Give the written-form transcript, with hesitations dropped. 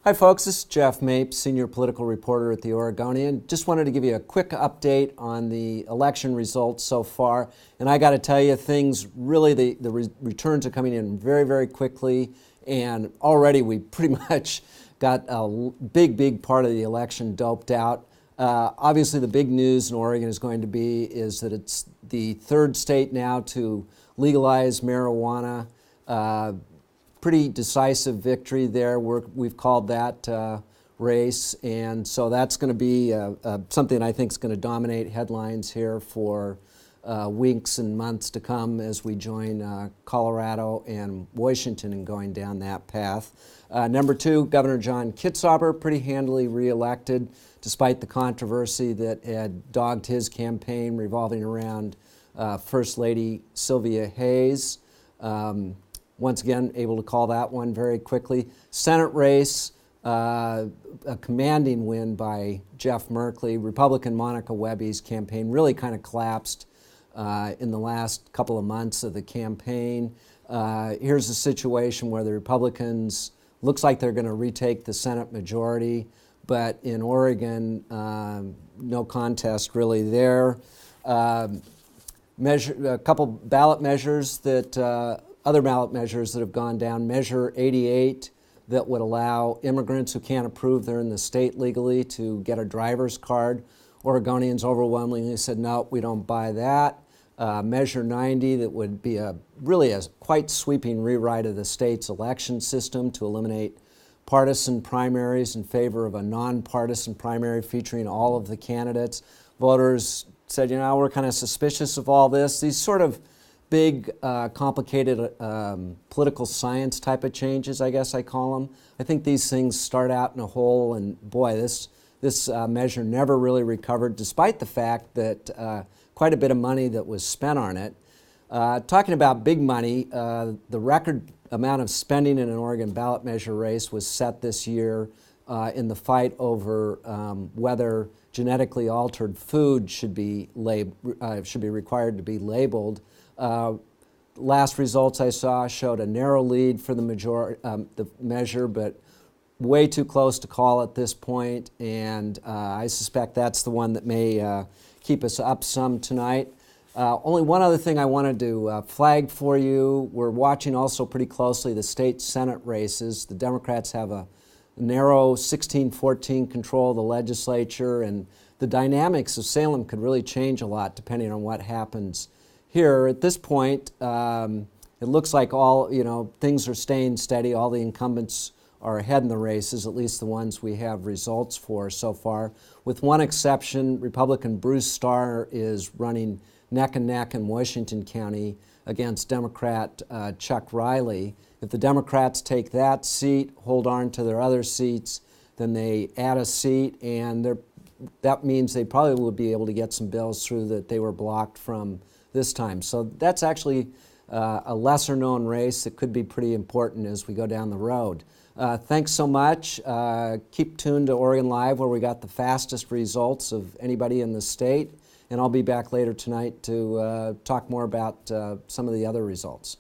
Hi folks, this is Jeff Mapes, Senior Political Reporter at the Oregonian. Just wanted to give you a quick update on the election results so far. And I got to tell you, things really, the returns are coming in very, very quickly. And already we pretty much got a big part of the election doped out. Obviously the big news in Oregon is that it's the third state now to legalize marijuana. Pretty decisive victory there. We've called that race, and so that's going to be something I think is going to dominate headlines here for weeks and months to come as we join Colorado and Washington in going down that path. Number two, Governor John Kitzhaber, pretty handily reelected despite the controversy that had dogged his campaign revolving around First Lady Sylvia Hayes. Once again, able to call that one very quickly. Senate race, a commanding win by Jeff Merkley. Republican Monica Webby's campaign really kind of collapsed in the last couple of months of the campaign. Here's a situation where the Republicans looks like they're going to retake the Senate majority, but in Oregon, no contest really there. A couple ballot measures that other ballot measures that have gone down. Measure 88 that would allow immigrants who can't prove they're in the state legally to get a driver's card. Oregonians overwhelmingly said, no, we don't buy that. Measure 90 that would be really a quite sweeping rewrite of the state's election system to eliminate partisan primaries in favor of a nonpartisan primary featuring all of the candidates. Voters said, we're kind of suspicious of all this. These sort of big, complicated political science type of changes, I guess I call them. I think these things start out in a hole, and boy, this measure never really recovered, despite the fact that quite a bit of money that was spent on it. Talking about big money, the record amount of spending in an Oregon ballot measure race was set this year in the fight over whether genetically altered food should be required to be labeled. Last results I saw showed a narrow lead for the measure, but way too close to call at this point, and I suspect that's the one that may keep us up some tonight. Only one other thing I wanted to flag for you. We're watching also pretty closely the state Senate races. The Democrats have a narrow 16-14 control of the legislature, and the dynamics of Salem could really change a lot depending on what happens here. At this point, it looks like things are staying steady. All the incumbents are ahead in the races, at least the ones we have results for so far. With one exception, Republican Bruce Starr is running neck and neck in Washington County against Democrat Chuck Riley. If the Democrats take that seat, hold on to their other seats, then they add a seat, and that means they probably will be able to get some bills through that they were blocked from this time. So that's actually a lesser known race that could be pretty important as we go down the road. Thanks so much. Keep tuned to Oregon Live, where we got the fastest results of anybody in the state. And I'll be back later tonight to talk more about some of the other results.